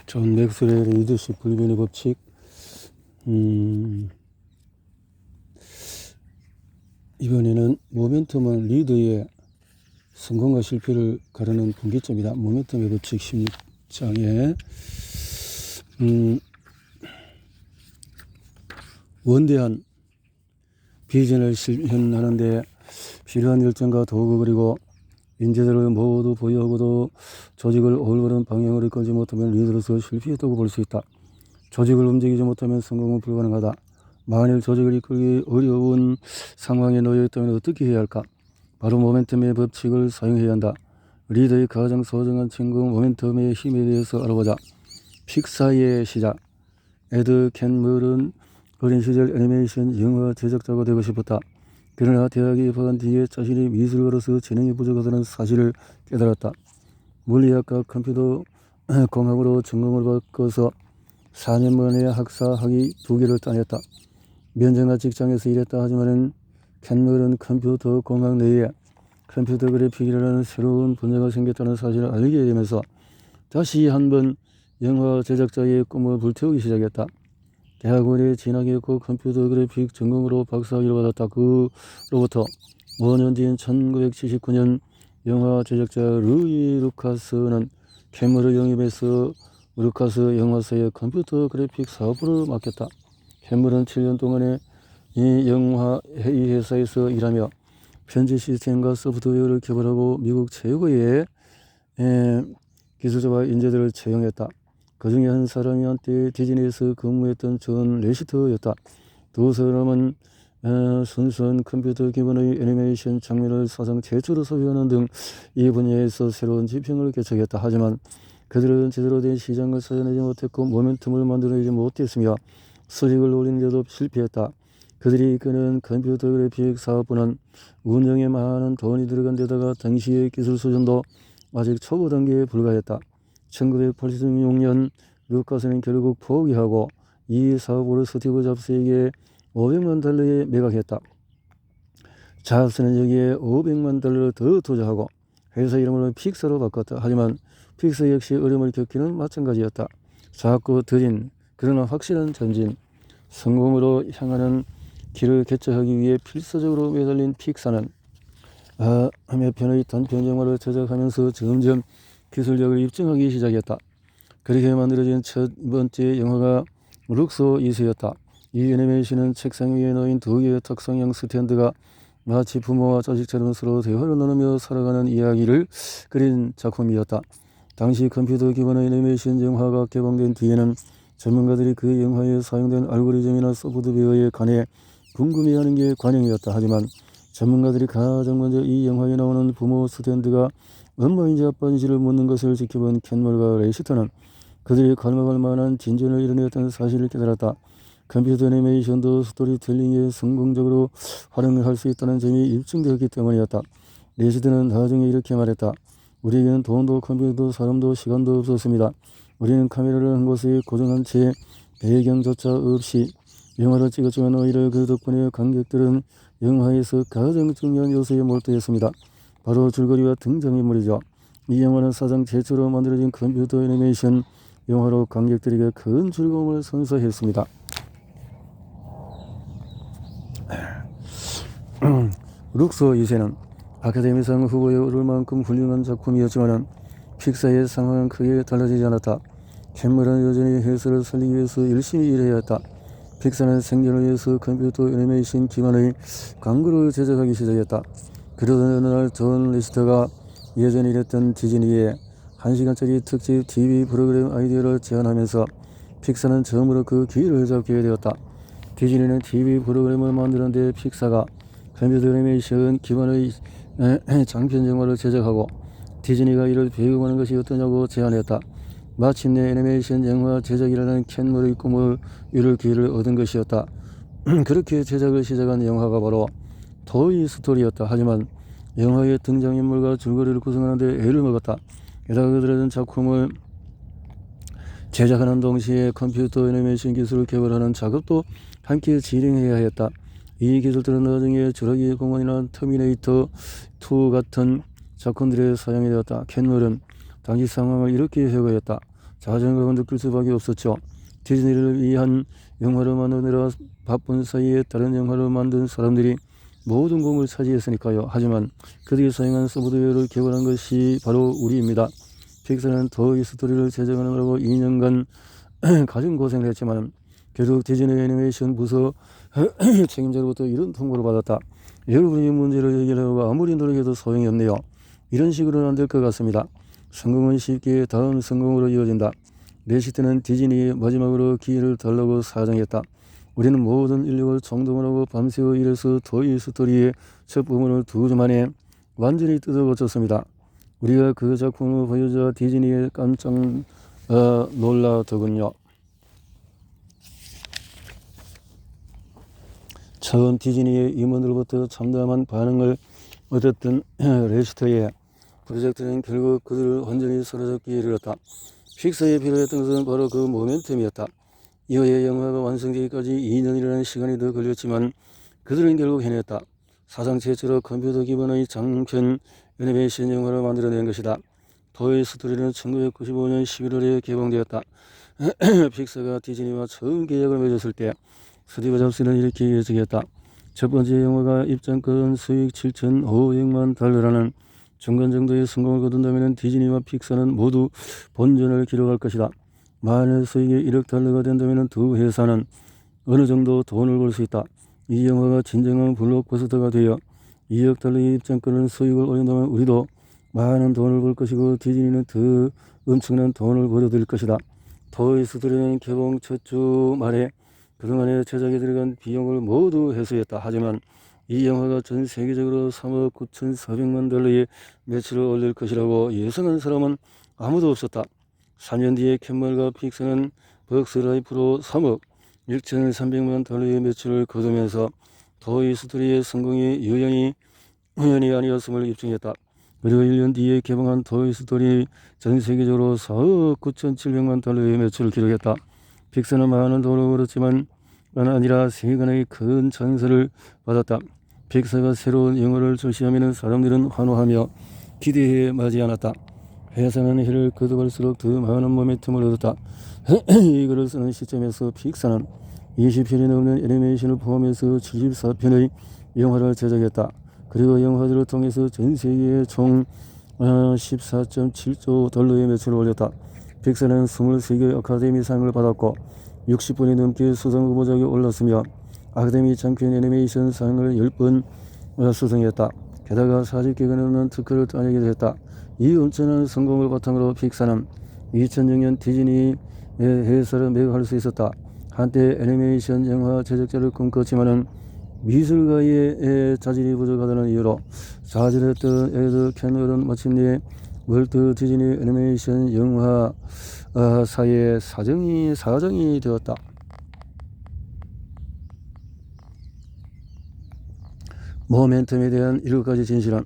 존 맥스웰의 리더십 불변의 법칙. 이번에는 모멘텀은 리더의 성공과 실패를 가르는 분기점이다. 모멘텀의 법칙 16장에 원대한 비전을 실현하는 데 필요한 열정과 도구 그리고 인재들을 모두 보유하고도 조직을 올바른 방향으로 이끌지 못하면 리더로서 실패했다고 볼 수 있다. 조직을 움직이지 못하면 성공은 불가능하다. 만일 조직을 이끌기 어려운 상황에 놓여 있다면 어떻게 해야 할까? 바로 모멘텀의 법칙을 사용해야 한다. 리더의 가장 소중한 친구 모멘텀의 힘에 대해서 알아보자. 픽사의 시작. 에드 캔물은 어린 시절 애니메이션 영화 제작자가 되고 싶었다. 그러나 대학에 입학한 뒤에 자신이 미술가로서 재능이 부족하다는 사실을 깨달았다. 물리학과 컴퓨터 공학으로 전공을 바꿔서 4년 만에 학사 학위 2개를 따냈다. 면접과 직장에서 일했다 하지만 캔물은 컴퓨터 공학 내에 컴퓨터 그래픽이라는 새로운 분야가 생겼다는 사실을 알게 되면서 다시 한번 영화 제작자의 꿈을 불태우기 시작했다. 대학원에 진학했고 컴퓨터 그래픽 전공으로 박사학위를 받았다. 그로부터 5년 뒤인 1979년 영화 제작자 루이 루카스는 캔물을 영입해서 루카스 영화사의 컴퓨터 그래픽 사업부를 맡겼다. 캔물은 7년 동안에 이 영화 이 회사에서 일하며 편집 시스템과 소프트웨어를 개발하고 미국 최고의 기술자와 인재들을 채용했다. 그 중에 한 사람이 한때 디즈니에서 근무했던 존 레시터였다. 두 사람은 순수한 컴퓨터 기반의 애니메이션 장면을 사상 최초로 소비하는 등 이 분야에서 새로운 지평을 개척했다. 하지만 그들은 제대로 된 시장을 찾아내지 못했고 모멘텀을 만들어내지 못했으며 수익을 올리는 데도 실패했다. 그들이 이끄는 컴퓨터 그래픽 사업부는 운영에 많은 돈이 들어간 데다가 당시의 기술 수준도 아직 초보 단계에 불과했다. 1986년 루카스는 결국 포기하고 이 사업으로 스티브 잡스에게 $500만 매각했다. 잡스는 여기에 $500만 더 투자하고 회사 이름을 픽사로 바꿨다. 하지만 픽사 역시 어려움을 겪기는 마찬가지였다. 작고 더딘 그러나 확실한 전진, 성공으로 향하는 길을 개척하기 위해 필수적으로 매달린 픽사는 몇 편의 단편 영화를 제작하면서 점점 기술력을 입증하기 시작했다. 그렇게 만들어진 첫 번째 영화가 룩소 2세였다. 이 애니메이션은 책상 위에 놓인 2개의 탁상형 스탠드가 마치 부모와 자식처럼 서로 대화를 나누며 살아가는 이야기를 그린 작품이었다. 당시 컴퓨터 기반의 애니메이션 영화가 개봉된 뒤에는 전문가들이 그 영화에 사용된 알고리즘이나 소프트웨어에 관해 궁금해하는 게 관행이었다. 하지만 전문가들이 가장 먼저 이 영화에 나오는 부모 스탠드가 엄마인지 아빠인지를 묻는 것을 지켜본 캔물과 레시터는 그들이 갈망할 만한 진전을 이뤄냈다는 사실을 깨달았다. 컴퓨터 애니메이션도 스토리텔링에 성공적으로 활용할 수 있다는 점이 입증되었기 때문이었다. 레시터는 나중에 이렇게 말했다. 우리에게는 돈도 컴퓨터도 사람도 시간도 없었습니다. 우리는 카메라를 한 곳에 고정한 채 배경조차 없이 영화를 찍었지만 오히려 그 덕분에 관객들은 영화에서 가장 중요한 요소에 몰두했습니다. 바로 줄거리와 등장인물이죠. 이 영화는 사상 최초로 만들어진 컴퓨터 애니메이션 영화로 관객들에게 큰 즐거움을 선사했습니다. 룩소 2세는 아카데미상 후보에 오를 만큼 훌륭한 작품이었지만 픽사의 상황은 크게 달라지지 않았다. 캔물은 여전히 회사를 살리기 위해서 열심히 일해야 했다. 픽사는 생존을 위해서 컴퓨터 애니메이션 기반의 광고를 제작하기 시작했다. 그러던 어느 날 존 레시터가 예전에 일했던 디즈니에 1시간짜리 특집 TV 프로그램 아이디어를 제안하면서 픽사는 처음으로 그 기회를 잡게 되었다. 디즈니는 TV 프로그램을 만드는데 픽사가 컴퓨터 애니메이션 기반의 장편 영화를 제작하고 디즈니가 이를 배경하는 것이 어떠냐고 제안했다. 마침내 애니메이션 영화 제작이라는 캔물의 꿈을 이룰 기회를 얻은 것이었다. 그렇게 제작을 시작한 영화가 바로 토이 스토리였다. 하지만 영화의 등장인물과 줄거리를 구성하는 데 애를 먹었다. 게다가 그들은 작품을 제작하는 동시에 컴퓨터 애니메이션 기술을 개발하는 작업도 함께 진행해야 했다. 이 기술들은 나중에 주라기 공원이나 터미네이터 2 같은 작품들에 사용이 되었다. 캔물은 당시 상황을 이렇게 해석했다. 자존감을 느낄 수밖에 없었죠. 디즈니를 위한 영화를 만드느라 바쁜 사이에 다른 영화를 만든 사람들이 모든 공을 차지했으니까요. 하지만 그들이 사용한 소프트웨어를 개발한 것이 바로 우리입니다. 픽사는 토이스토리를 제작하느라고 2년간 가진 고생을 했지만 결국 디즈니 애니메이션 부서 책임자로부터 이런 통보를 받았다. 여러분이 문제를 해결하고 아무리 노력해도 소용이 없네요. 이런 식으로는 안 될 것 같습니다. 성공은 쉽게 다음 성공으로 이어진다. 레시트는 디즈니에 마지막으로 기회를 달라고 사정했다. 우리는 모든 인력을 총동원하고 밤새워 일해서 토이스토리의 첫 부분을 2주 만에 완전히 뜯어고쳤습니다. 우리가 그 작품을 보여줘 디즈니에 깜짝 놀라더군요. 처음 디즈니의 임원들로부터 참담한 반응을 얻었던 레시터의 프로젝트는 결국 그들을 완전히 사로잡기에 이르렀다. 픽사에 필요했던 것은 바로 그 모멘텀이었다. 이후에 영화가 완성되기까지 2년이라는 시간이 더 걸렸지만 그들은 결국 해냈다. 사상 최초로 컴퓨터 기반의 장편 애니메이션 영화를 만들어낸 것이다. 토이스토리는 1995년 11월에 개봉되었다. 픽사가 디즈니와 처음 계약을 맺었을 때 스티브 잡스는 이렇게 예측했다. 첫 번째 영화가 입장권 수익 7,500만 달러라는 중간 정도의 성공을 거둔다면 디즈니와 픽사는 모두 본전을 기록할 것이다. 만일 수익이 1억 달러가 된다면 두 회사는 어느 정도 돈을 벌 수 있다. 이 영화가 진정한 블록버스터가 되어 2억 달러의 입장권을 수익을 올린다면 우리도 많은 돈을 벌 것이고 디즈니는 더 엄청난 돈을 벌어들일 것이다. 토이스토리는 개봉 첫 주 말에 그동안의 제작에 들어간 비용을 모두 회수했다. 하지만 이 영화가 전 세계적으로 3억 9,400만 달러의 매출을 올릴 것이라고 예상한 사람은 아무도 없었다. 4년 뒤에 캔멀과 픽사는 벅스라이프로 3억 1,300만 달러의 매출을 거두면서 토이스토리의 성공이 우연이 아니었음을 입증했다. 그리고 1년 뒤에 개봉한 토이스토리 전 세계적으로 4억 9,700만 달러의 매출을 기록했다. 픽사는 많은 돈을 벌었지만 아니라 세간의 큰 찬사를 받았다. 픽사가 새로운 영화를 출시하면 사람들은 환호하며 기대해 마지 않았다. 회사는 해를 거듭할수록 더 많은 모멘텀을 얻었다. 이글을 쓰는 시점에서 픽사는 20편이 넘는 애니메이션을 포함해서 74편의 영화를 제작했다. 그리고 영화들을 통해서 전 세계에 총 14.7조 달러의 매출을 올렸다. 픽사는 23개 아카데미상을 받았고 60번이 넘게 수상 후보작에 올랐으며 아카데미 장편 애니메이션 상을 10번 수상했다. 게다가 40개가 넘는 특허를 따내기도 했다. 이 엄청난 성공을 바탕으로 픽사는 2006년 디즈니의 회사를 매각할 수 있었다. 한때 애니메이션 영화 제작자를 꿈꿨지만은 미술가의 자질이 부족하다는 이유로 좌절했던 에드 캐널은 마침내 월트 디즈니 애니메이션 영화사의 사장이 되었다. 모멘텀에 대한 7가지 진실은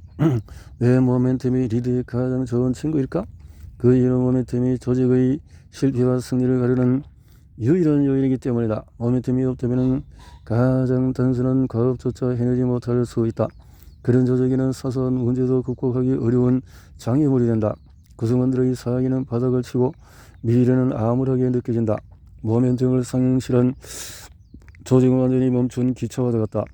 왜 모멘텀이 리드의 가장 좋은 친구일까? 그 이런 모멘텀이 조직의 실패와 승리를 가르는 유일한 요인이기 때문이다. 모멘텀이 없다면 가장 단순한 과업조차 해내지 못할 수 있다. 그런 조직에는 사소한 문제도 극복하기 어려운 장애물이 된다. 구성원들의 사기는 바닥을 치고 미래는 암울하게 느껴진다. 모멘텀을 상실한 조직은 완전히 멈춘 기차와 같다.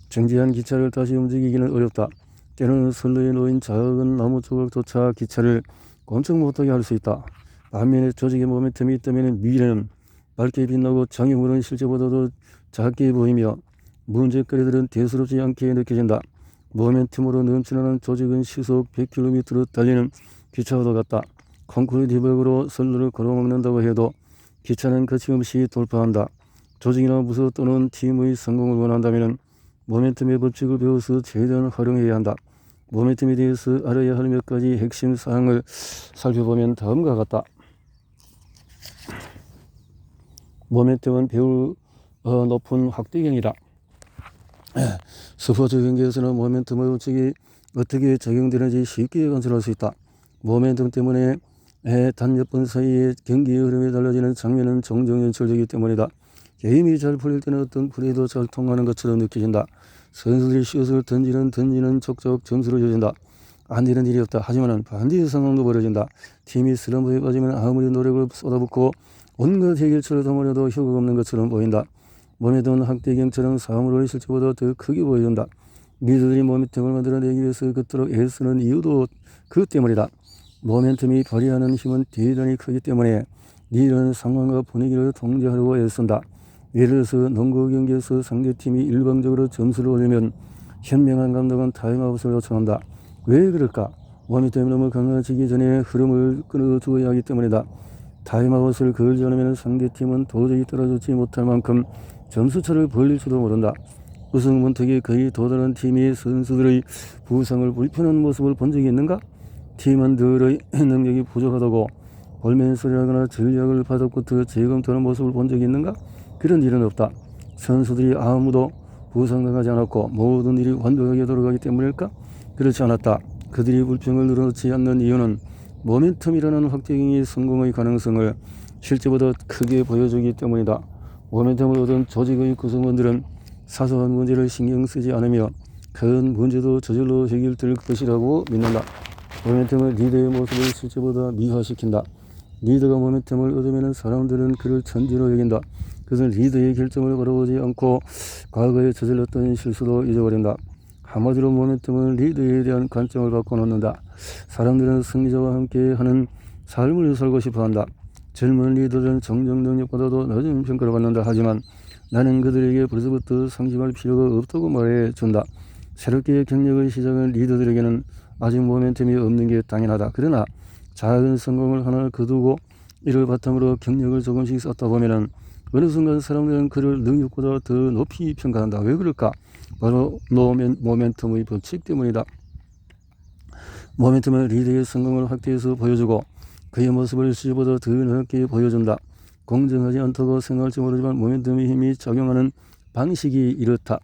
정지한 기차를 다시 움직이기는 어렵다. 때로는 선로에 놓인 작은 나무 조각조차 기차를 꼼짝 못하게 할 수 있다. 반면에 조직의 모멘텀이 있다면 미래는 밝게 빛나고 장애물은 실제보다도 작게 보이며 문제거리들은 대수롭지 않게 느껴진다. 모멘텀으로 넘치는 조직은 시속 100km로 달리는 기차와도 같다. 콘크리트 벽으로 선로를 걸어먹는다고 해도 기차는 거침없이 돌파한다. 조직이나 부서 또는 팀의 성공을 원한다면 모멘텀의 법칙을 배워서 최대한 활용해야 한다. 모멘텀에 대해서 알아야 할 몇 가지 핵심 사항을 살펴보면 다음과 같다. 모멘텀은 배울 높은 확대경이다. 스포츠 경기에서는 모멘텀의 법칙이 어떻게 적용되는지 쉽게 관찰할 수 있다. 모멘텀 때문에 단 몇 분 사이에 경기의 흐름이 달라지는 장면은 종종 연출되기 때문이다. 게임이 잘 풀릴 때는 어떤 플레이도 잘 통하는 것처럼 느껴진다. 선수들이 슛을 던지는 족족 점수를 줘준다. 안 되는 일이 없다. 하지만 반드시 상황도 벌어진다. 팀이 슬럼프에 빠지면 아무리 노력을 쏟아붓고 온갖 해결책을 동원해도 효과가 없는 것처럼 보인다. 모멘텀은 학대경처럼 사물의 실제보다 더 크게 보여준다. 리더들이 모멘텀을 만들어내기 위해서 그토록 애쓰는 이유도 그 때문이다. 모멘텀이 발휘하는 힘은 대단히 크기 때문에 리더는 상황과 분위기를 통제하려고 애쓴다. 예를 들어서 농구 경기에서 상대팀이 일방적으로 점수를 올리면 현명한 감독은 타임아웃을 요청한다. 왜 그럴까? 모멘텀이 너무 강해지기 전에 흐름을 끊어주어야 하기 때문이다. 타임아웃을 걸지 않으면 상대팀은 도저히 따라주지 못할 만큼 점수차를 벌릴지도 모른다. 우승 문턱에 거의 도달한 팀이 선수들의 부상을 불편한 모습을 본 적이 있는가? 팀원들의 능력이 부족하다고 볼멘소리하거나 전략을 바닥부터 재검토하는 모습을 본 적이 있는가? 그런 일은 없다. 선수들이 아무도 부상당하지 않았고 모든 일이 완벽하게 돌아가기 때문일까? 그렇지 않았다. 그들이 불평을 늘어놓지 않는 이유는 모멘텀이라는 확대경이 성공의 가능성을 실제보다 크게 보여주기 때문이다. 모멘텀을 얻은 조직의 구성원들은 사소한 문제를 신경 쓰지 않으며 큰 문제도 저절로 해결될 것이라고 믿는다. 모멘텀은 리더의 모습을 실제보다 미화시킨다. 리더가 모멘텀을 얻으면 사람들은 그를 천지로 여긴다. 그것은 리더의 결정을 바라보지 않고 과거에 저질렀던 실수도 잊어버린다. 한마디로 모멘텀은 리더에 대한 관점을 바꿔놓는다. 사람들은 승리자와 함께하는 삶을 살고 싶어한다. 젊은 리더들은 정정 능력보다도 낮은 평가를 받는다. 하지만 나는 그들에게 벌써부터 상심할 필요가 없다고 말해준다. 새롭게 경력을 시작한 리더들에게는 아직 모멘텀이 없는 게 당연하다. 그러나 작은 성공을 하나 거두고 이를 바탕으로 경력을 조금씩 쌓다 보면은 어느 순간 사람들은 그를 능력보다 더 높이 평가한다. 왜 그럴까? 바로 모멘텀의 법칙 때문이다. 모멘텀은 리더의 성공을 확대해서 보여주고 그의 모습을 실제보다 더 넓게 보여준다. 공정하지 않다고 생각할지 모르지만 모멘텀의 힘이 작용하는 방식이 이렇다.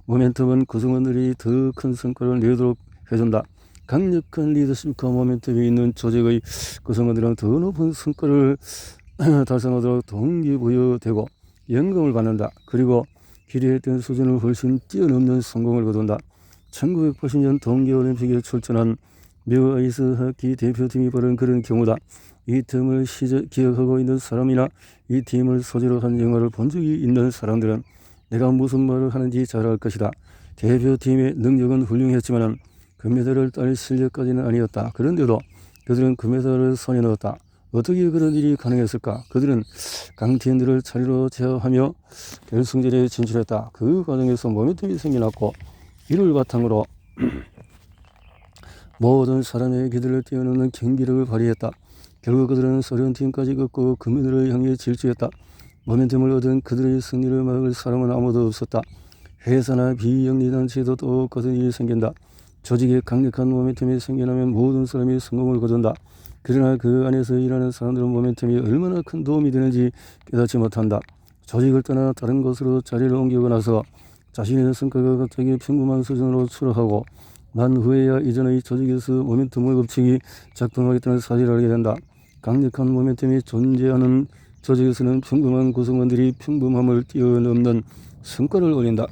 모멘텀은 구성원들이 더 큰 성과를 내도록 해준다. 강력한 리더십과 모멘텀이 있는 조직의 구성원들은 더 높은 성과를 달성하도록 동기부여되고 영감을 받는다. 그리고 기대했던 수준을 훨씬 뛰어넘는 성공을 거둔다. 1980년 동계올림픽에 출전한 미 아이스하키 대표팀이 바른 그런 경우다. 이 틈을 기억하고 있는 사람이나 이 팀을 소재로 한 영화를 본 적이 있는 사람들은 내가 무슨 말을 하는지 잘 알 것이다. 대표팀의 능력은 훌륭했지만 금메달을 딸 실력까지는 아니었다. 그런데도 그들은 금메달을 손에 넣었다. 어떻게 그런 일이 가능했을까? 그들은 강팀들을 차례로 제압하며 결승전에 진출했다. 그 과정에서 모멘텀이 생겨났고 이를 바탕으로 모든 사람의 기대를 뛰어넘는 경기력을 발휘했다. 결국 그들은 소련 팀까지 꺾고 금메달을 향해 질주했다. 모멘텀을 얻은 그들의 승리를 막을 사람은 아무도 없었다. 회사나 비영리단체도 똑같은 일이 생긴다. 조직에 강력한 모멘텀이 생겨나면 모든 사람이 성공을 거둔다. 그러나 그 안에서 일하는 사람들은 모멘텀이 얼마나 큰 도움이 되는지 깨닫지 못한다. 조직을 떠나 다른 곳으로 자리를 옮기고 나서 자신의 성과가 갑자기 평범한 수준으로 추락하고 난 후에야 이전의 조직에서 모멘텀의 법칙이 작동하겠다는 사실을 알게 된다. 강력한 모멘텀이 존재하는 조직에서는 평범한 구성원들이 평범함을 뛰어넘는 성과를 올린다.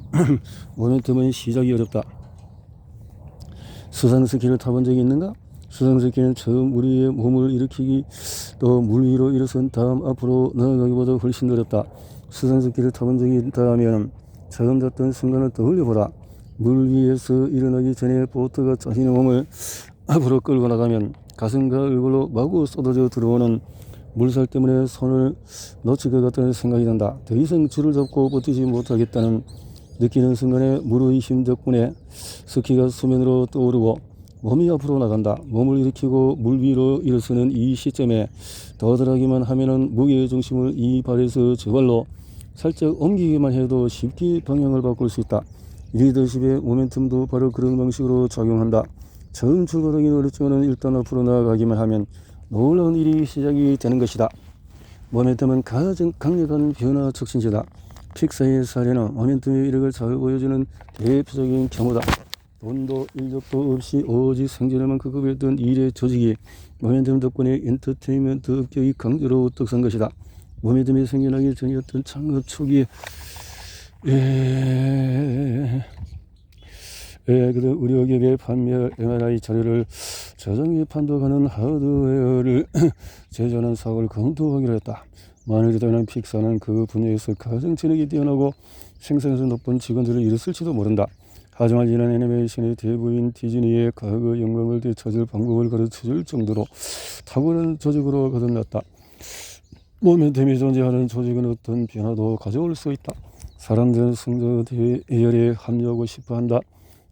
모멘텀은 시작이 어렵다. 수상스키를 타본 적이 있는가? 수상스키는 처음 물 위에 몸을 일으키기 또 물 위로 일어선 다음 앞으로 나아가기보다 훨씬 어렵다. 수상스키를 타본 적이 있다 하면 처음 탔던 순간을 떠올려보라. 물 위에서 일어나기 전에 보트가 자신의 몸을 앞으로 끌고 나가면 가슴과 얼굴로 마구 쏟아져 들어오는 물살 때문에 손을 놓칠 것 같다는 생각이 든다. 더 이상 줄을 잡고 버티지 못하겠다는 느끼는 순간에 물의 힘 덕분에 스키가 수면으로 떠오르고 몸이 앞으로 나간다. 몸을 일으키고 물 위로 일어서는 이 시점에 도달하기만 하면은 무게의 중심을 이 발에서 저 발로 살짝 옮기기만 해도 쉽게 방향을 바꿀 수 있다. 리더십의 모멘텀도 바로 그런 방식으로 작용한다. 처음 출발하기는 어렵지만 일단 앞으로 나아가기만 하면 놀라운 일이 시작이 되는 것이다. 모멘텀은 가장 강력한 변화 촉진제다. 픽사의 사례는 모멘텀의 이력을 잘 보여주는 대표적인 경우다. 돈도 인력도 없이 오직 생존에만 급급했던 일의 조직이 모멘텀 덕분에 엔터테인먼트 업계의 강제로 우뚝 선 것이다. 모멘텀이 생겨나기 전이었던 창업 초기에 그들 우리 기업의 판매 MRI 자료를 저장기 판독하는 하드웨어를 제조하는 사업을 검토하기로 했다. 만일이라면 픽사는 그 분야에서 가장 재능이 뛰어나고 생산성 높은 직원들을 잃었을지도 모른다. 하지만 이런 애니메이션의 대부인 디즈니의 과거 영광을 되찾을 방법을 가르쳐줄 정도로 탁월한 조직으로 거듭났다. 모멘텀이 존재하는 조직은 어떤 변화도 가져올 수 있다. 사람들은 성도 대열에 합류하고 싶어한다.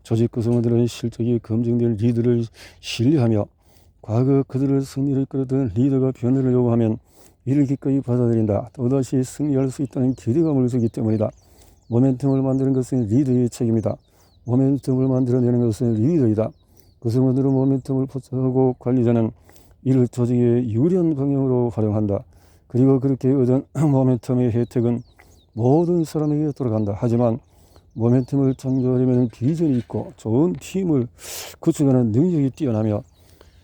조직 구성원들은 실적이 검증된 리더를 신뢰하며 과거 그들을 승리를 이끌었던 리더가 변화를 요구하면 이를 기꺼이 받아들인다. 또다시 승리할 수 있다는 기대감을 주기 때문이다. 모멘텀을 만드는 것은 리더의 책임이다. 모멘텀을 만들어내는 것은 리더이다. 구성원들은 모멘텀을 포착하고 관리자는 이를 조직의 유리한 방향으로 활용한다. 그리고 그렇게 얻은 모멘텀의 혜택은 모든 사람에게 돌아간다. 하지만 모멘텀을 창조하려면 비전이 있고 좋은 팀을 구축하는 능력이 뛰어나며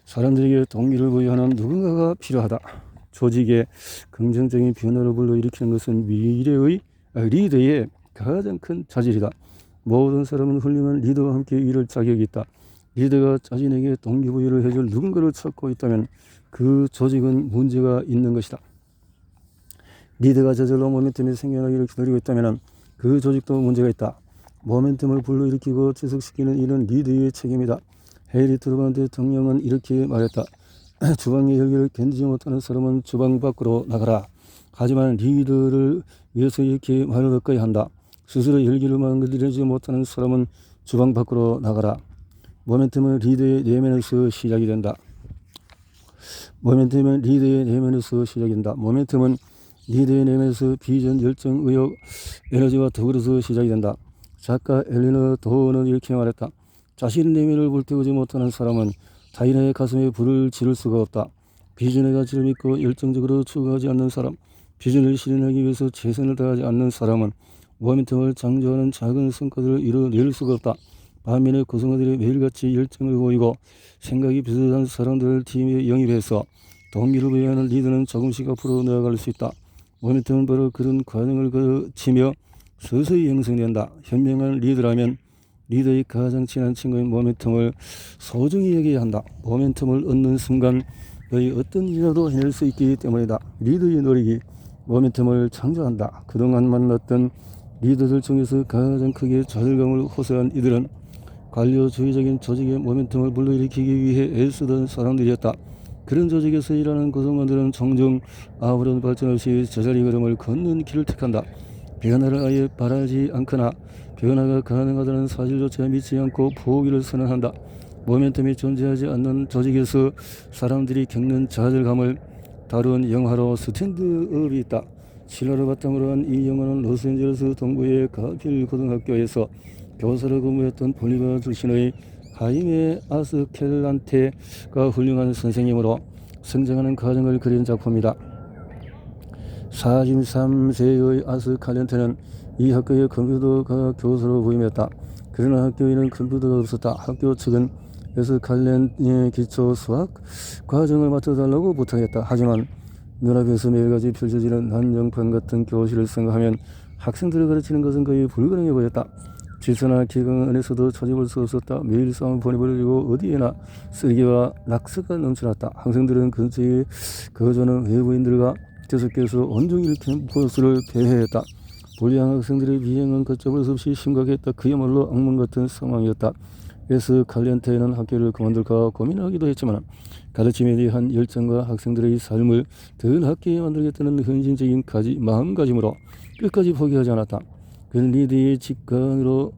사람들에게 동기를 부여하는 누군가가 필요하다. 조직의 긍정적인 변화를 불러일으키는 것은 미래의 리더의 가장 큰 자질이다. 모든 사람은 훌륭한 리더와 함께 일할 자격이 있다. 리더가 자신에게 동기부여를 해줄 누군가를 찾고 있다면 그 조직은 문제가 있는 것이다. 리더가 저절로 모멘텀이 생겨나기를 기다리고 있다면 그 조직도 문제가 있다. 모멘텀을 불러일으키고 지속시키는 일은 리더의 책임이다. 해리 트루먼 대통령은 이렇게 말했다. 주방의 열기를 견디지 못하는 사람은 주방 밖으로 나가라. 하지만 리더를 위해서 이렇게 말을 가까이 한다. 스스로 열기를 만들지 못하는 사람은 주방 밖으로 나가라. 모멘텀은 리더의 내면에서 시작이 된다. 모멘텀은 리더의 내면에서 시작된다. 모멘텀은 리더의 내면에서 비전, 열정, 의욕, 에너지와 더불어서 시작이 된다. 작가 엘리너 도어는 이렇게 말했다. 자신의 내면을 불태우지 못하는 사람은 타인의 가슴에 불을 지를 수가 없다. 비전의 가치를 믿고 열정적으로 추구하지 않는 사람, 비전을 실현하기 위해서 최선을 다하지 않는 사람은 모멘텀을 창조하는 작은 성과들을 이뤄낼 수가 없다. 반면에 구성원들이 매일같이 열정을 보이고 생각이 비슷한 사람들을 팀에 영입해서 동기를 부여하는 리더는 조금씩 앞으로 나아갈 수 있다. 모멘텀은 바로 그런 과정을 거치며 서서히 형성된다. 현명한 리더라면 리더의 가장 친한 친구인 모멘텀을 소중히 여겨야 한다. 모멘텀을 얻는 순간 너희 어떤 일이라도 해낼 수 있기 때문이다. 리더의 노력이 모멘텀을 창조한다. 그동안 만났던 리더들 중에서 가장 크게 좌절감을 호소한 이들은 관료주의적인 조직의 모멘텀을 불러일으키기 위해 애쓰던 사람들이었다. 그런 조직에서 일하는 구성원들은 종종 아무런 발전 없이 제자리 걸음을 걷는 길을 택한다. 변화를 아예 바라지 않거나 변화가 가능하다는 사실조차 믿지 않고 포기를 선언한다. 모멘텀이 존재하지 않는 조직에서 사람들이 겪는 좌절감을 다룬 영화로 스탠드업이 있다. 실화를 바탕으로 한 이 영화는 로스앤젤레스 동부의 가필 고등학교에서 교사로 근무했던 볼리바 출신의 하이메 아스켈란테가 훌륭한 선생님으로 성장하는 과정을 그린 작품이다. 43세의 아스칼렌테는 이 학교의 컴퓨터과 교사로 부임했다. 그러나 학교에는 컴퓨터가 없었다. 학교 측은 아스칼렌의 기초 수학 과정을 맡아달라고 부탁했다. 하지만 눈앞에서 매일같이 펼쳐지는 난장판 같은 교실을 생각하면 학생들을 가르치는 것은 거의 불가능해 보였다. 질서나 기강 안에서도 찾아볼 수 없었다. 매일 싸움 보내버리고 어디에나 쓰레기와 낙서가 넘쳐났다. 학생들은 근처에 거주하는 외부인들과 계속해서 온종일 캠퍼스를 폐해했다. 불량한 학생들의 비행은 걷잡을 수 없이 심각했다. 그야말로 악몽 같은 상황이었다. 칼렌테는 학교를 그만둘까 고민하기도 했지만 가르침에 대한 열정과 학생들의 삶을 더 낫게 만들겠다는 헌신적인 마음가짐으로 끝까지 포기하지 않았다. 그는 리더의 직관을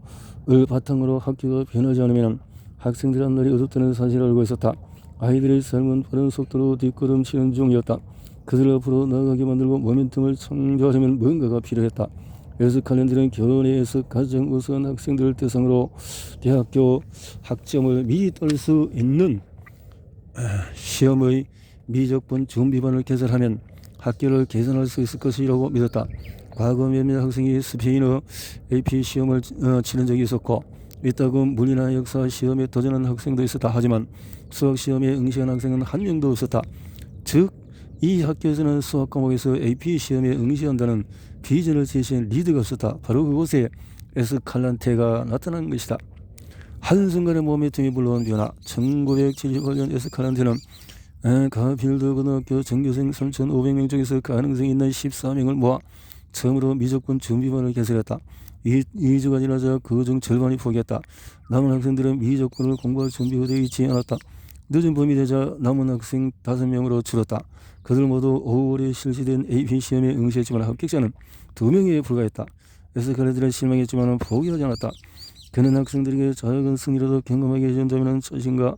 바탕으로 학교가 변하지 않으면 학생들 앞날이 어둡다는 사실을 알고 있었다. 아이들의 삶은 빠른 속도로 뒷걸음치는 중이었다. 그들 앞으로 나아가게 만들고 모멘텀을 창조하려면 뭔가가 필요했다. 칼렌트는 교내에서 가장 우수한 학생들을 대상으로 대학교 학점을 미리 딸 수 있는 시험의 미적분 준비반을 개설하면 학교를 개선할 수 있을 것이라고 믿었다. 과거 몇몇 학생이 스페인어 AP 시험을 치는 적이 있었고 이따금 물리나 역사 시험에 도전한 학생도 있었다. 하지만 수학 시험에 응시한 학생은 한 명도 없었다. 즉 이 학교에서는 수학 과목에서 AP 시험에 응시한다는 비전을 제시한 리더가 없었다. 바로 그곳에 칼란테가 나타난 것이다. 한순간에 모멘텀이 불러온 변화. 1978년 에스칼란테는 가필드 고등학교 전교생 3,500명 중에서 가능성이 있는 14명을 모아 처음으로 미적분 준비반을 개설했다. 2주가 지나자 그중 절반이 포기했다. 남은 학생들은 미적분을 공부할 준비가 되어 있지 않았다. 늦은 봄이 되자 남은 학생 5명으로 줄었다. 그들 모두 5월에 실시된 AP 시험에 응시했지만 합격자는 2명에 불과했다. 에스칼란테는 실망했지만 포기하지 않았다. 그는 학생들에게 작은 승리라도 경험하게 해준다면 자신과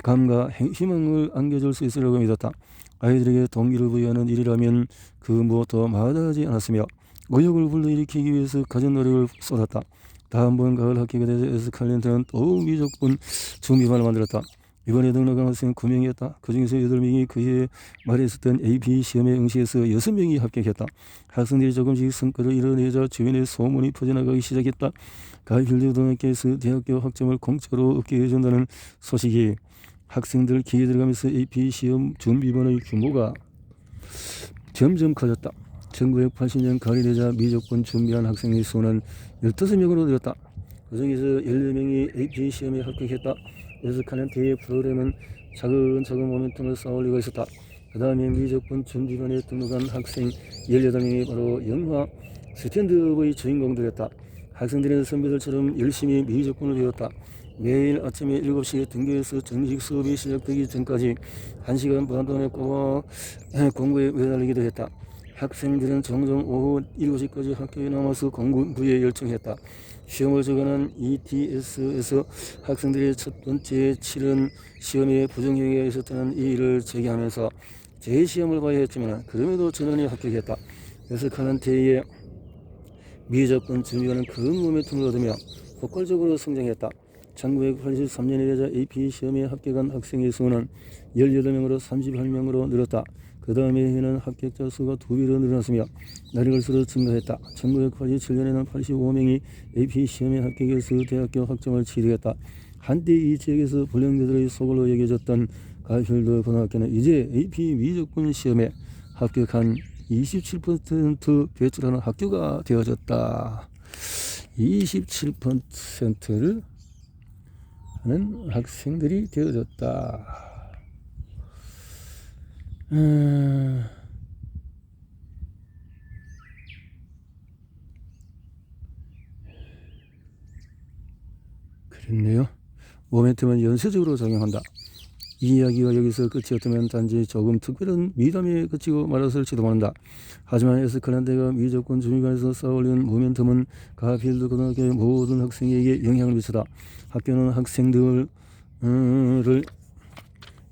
감과 희망을 안겨줄 수 있으리라고 믿었다. 아이들에게 동기를 부여하는 일이라면 그 무엇도 마다하지 않았으며 의욕을 불러일으키기 위해서 가진 노력을 쏟았다. 다음번 가을 학기가 되자 에스칼란테는 또 미적분 준비반을 만들었다. 이번에 등록한 학생 9명이었다. 그 중에서 8명이 그해 말에 있었던 AP 시험에 응시해서 6명이 합격했다. 학생들이 조금씩 성과를 이뤄내자 주변에 소문이 퍼져나가기 시작했다. 가이필드 고등학교에서 대학교 학점을 공짜로 얻게 해준다는 소식이 학생들 귀에 들어가면서 AP 시험 준비반의 규모가 점점 커졌다. 1980년 가을이 되자 미적분 준비한 학생의 수는 15명으로 늘었다. 그 중에서 14명이 AP 시험에 합격했다. 에스칼란테의 프로그램은 차근차근 모멘텀을 쌓아올리고 있었다. 그 다음에 미적분 준비반에 등록한 학생 18명이 바로 영화 스탠드업의 주인공들이었다. 학생들은 선배들처럼 열심히 미적분을 배웠다. 매일 아침에 7시에 등교해서 정식 수업이 시작되기 전까지 1시간 반 동안 꼬박 공부에 매달리기도 했다. 학생들은 종종 오후 7시까지 학교에 남아서 공부에 열중했다. 시험을 적어낸 ETS에서 학생들이 첫 번째 치른 시험에 부정행위가 있었다는 이의를 제기하면서 재시험을 봐야 했지만 그럼에도 전원이 합격했다. 에스칼란테의 미적분 준비하는 큰 모멘텀을 얻으며 폭발적으로 성장했다. 1983년에 되자 AP 시험에 합격한 학생의 수는 18명으로 38명으로 늘었다. 그 다음에 해는 합격자 수가 2배로 늘어났으며 날이 갈수록 증가했다. 1987년에는 85명이 AP 시험에 합격해서 대학교 학점을 취득했다. 한때 이 지역에서 불량자들의 소굴로 여겨졌던 가이필드 고등학교는 이제 AP 미적분 시험에 합격한 27% 배출하는 학교가 되어졌다. 27%를 하는 학생들이 되어졌다. 그랬네요. 모멘텀은 연쇄적으로 작용한다. 이 이야기가 여기서 끝이었다면 단지 조금 특별한 미담에 그치고 말았을지도 모른다. 하지만 에스칼란테가 미적분 준비반에서 쌓아올린 모멘텀은 가필드 고등학교의 모든 학생에게 영향을 미쳤다. 학교는 학생들을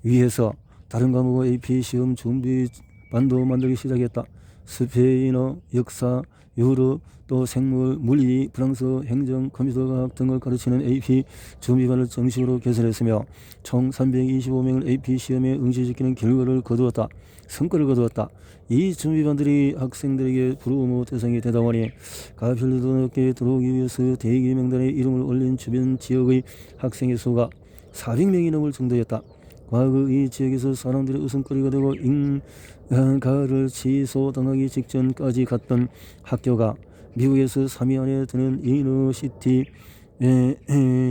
위해서 다른 과목 AP 시험 준비반도 만들기 시작했다. 스페인어, 역사, 유럽, 또 생물, 물리, 프랑스, 행정, 컴퓨터과학 등을 가르치는 AP 준비반을 정식으로 개설했으며 총 325명을 AP 시험에 응시시키는 결과를 거두었다. 성과를 거두었다. 이 준비반들이 학생들에게 부러움 대상이 되다 보니 가필드 고등학교에 들어오기 위해서 대기 명단에 이름을 올린 주변 지역의 학생의 수가 400명이 넘을 정도였다. 과거 이 지역에서 사람들의 웃음거리가 되고 인가를 취소당하기 직전까지 갔던 학교가 미국에서 3위 안에 드는 이너시티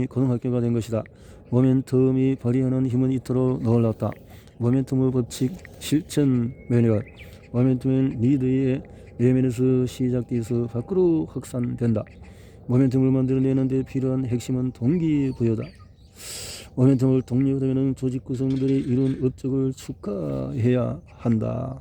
고등학교가 된 것이다. 모멘텀이 발휘하는 힘은 이토록 놀랍다. 모멘텀의 법칙 실천 매뉴얼. 모멘텀은 리드의 내면에서 시작돼서 밖으로 확산된다. 모멘텀을 만들어내는 데 필요한 핵심은 동기부여다. 모멘텀을 독려하려면 조직 구성들이 이룬 업적을 축하해야 한다.